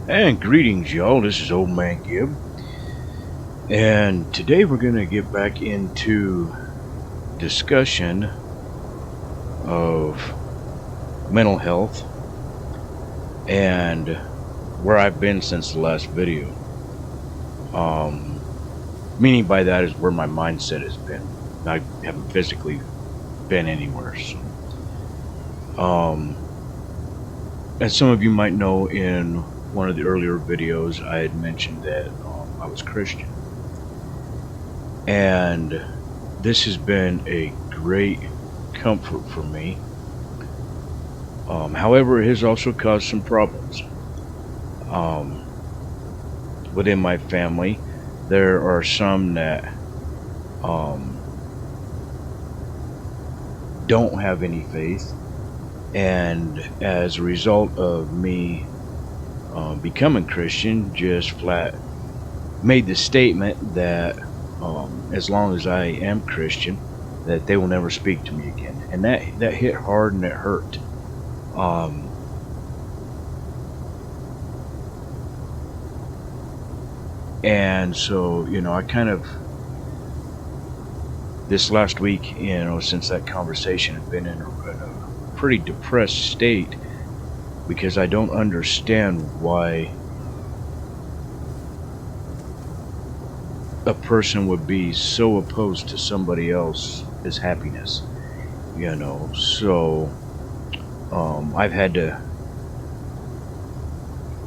And greetings, y'all. This is Old Man Gib. And today we're going to get back into discussion of mental health and where I've been since the last video. Meaning by that is where my mindset has been. I haven't physically been anywhere. So, as some of you might know, in one of the earlier videos I had mentioned that I was Christian, and this has been a great comfort for me. However, it has also caused some problems within my family. There are some that don't have any faith, and as a result of me becoming Christian, just flat made the statement that as long as I am Christian, that they will never speak to me again. And that hit hard and it hurt. And so, I kind of, this last week, since that conversation, had been in a pretty depressed state, because I don't understand why a person would be so opposed to somebody else's happiness, so I've had to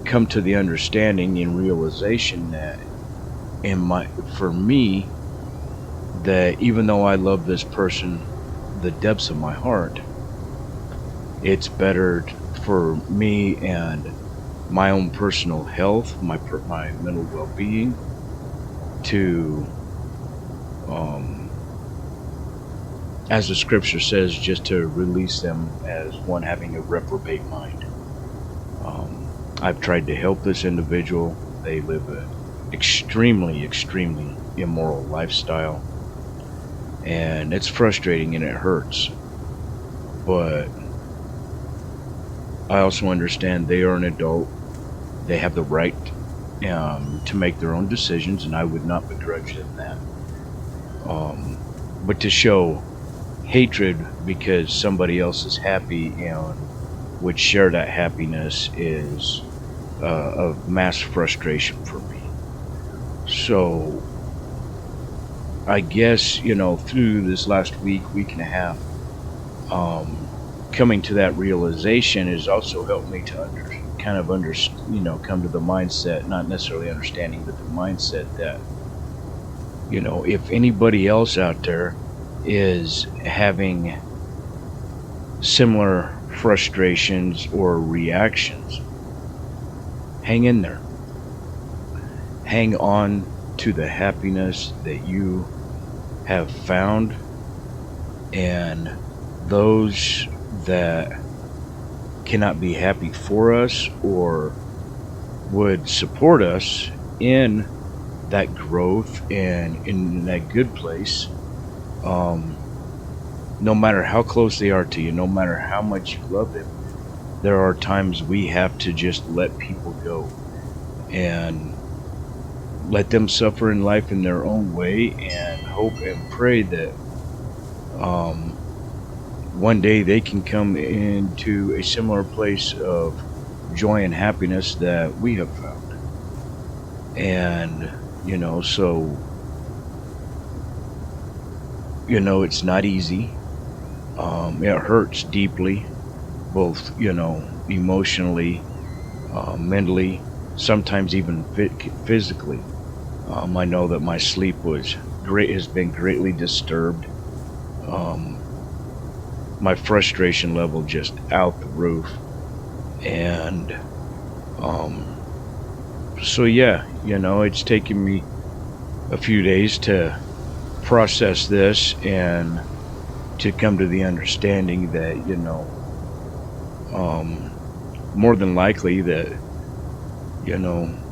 come to the understanding and realization that for me, that even though I love this person the depths of my heart, it's better for me and my own personal health, my mental well-being, to as the scripture says, just to release them as one having a reprobate mind. I've tried to help this individual. They live an extremely immoral lifestyle, and it's frustrating and it hurts, but I also understand they are an adult. They have the right to make their own decisions, and I would not begrudge them that. But to show hatred because somebody else is happy and would share that happiness is of mass frustration for me. So I guess, through this last week and a half, coming to that realization has also helped me to come to the mindset, not necessarily understanding, but the mindset that, if anybody else out there is having similar frustrations or reactions, hang in there. Hang on to the happiness that you have found, and those that cannot be happy for us or would support us in that growth and in that good place, no matter how close they are to you, no matter how much you love them, there are times we have to just let people go and let them suffer in life in their own way, and hope and pray that one day they can come into a similar place of joy and happiness that we have found. And so it's not easy. It hurts deeply, both emotionally, mentally, sometimes even physically. I know that my sleep has been greatly disturbed. My frustration level just out the roof, and so yeah, it's taken me a few days to process this and to come to the understanding that more than likely that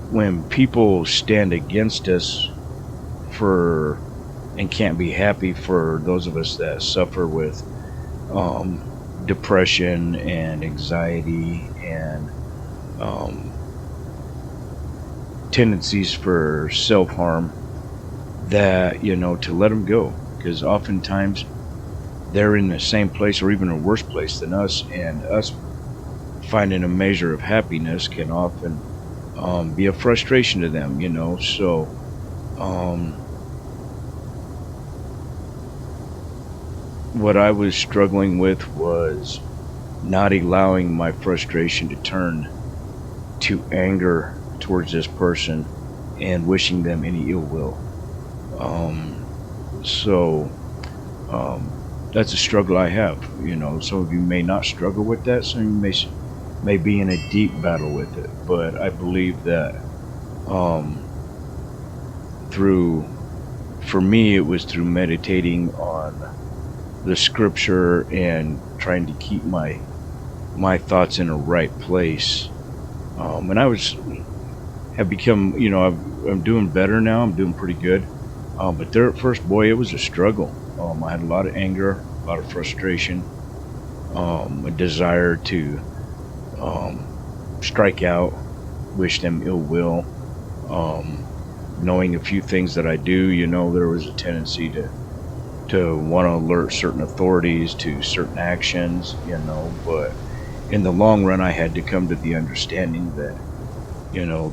when people stand against us and can't be happy for those of us that suffer with depression and anxiety and tendencies for self-harm, that, to let them go, because oftentimes they're in the same place or even a worse place than us, and us finding a measure of happiness can often be a frustration to them. So um, what I was struggling with was not allowing my frustration to turn to anger towards this person and wishing them any ill will. So that's a struggle I have. Some of you may not struggle with that. Some of you may be in a deep battle with it. But I believe that um, through, for me, it was through meditating on the scripture and trying to keep my thoughts in a right place. And I have become, I'm doing better now. I'm doing pretty good. But there at first, boy, it was a struggle. I had a lot of anger, a lot of frustration, a desire to um, strike out, wish them ill will. Um, Knowing a few things that I do, there was a tendency to want to alert certain authorities to certain actions, but in the long run, I had to come to the understanding that,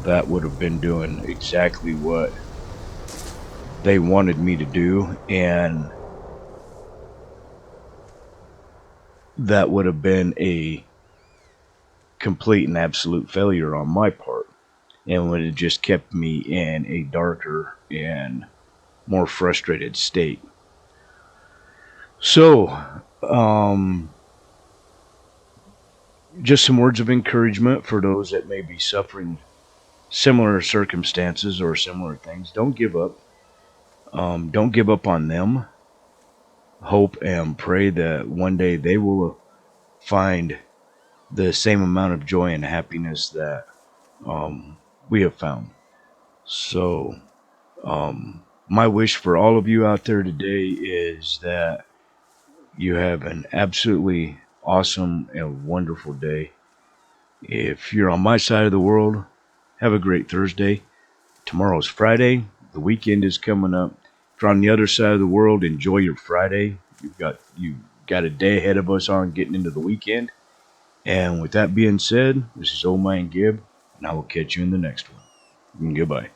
that would have been doing exactly what they wanted me to do, and that would have been a complete and absolute failure on my part, and would have just kept me in a darker and more frustrated state. So, um, just some words of encouragement for those that may be suffering similar circumstances or similar things. Don't give up. Don't give up on them. Hope and pray that one day they will find the same amount of joy and happiness that we have found. So, my wish for all of you out there today is that you have an absolutely awesome and wonderful day. If you're on my side of the world, have a great Thursday. Tomorrow's Friday. The weekend is coming up. If you're on the other side of the world, enjoy your Friday. You got a day ahead of us on getting into the weekend. And with that being said, this is Old Man Gib, and I will catch you in the next one. Goodbye.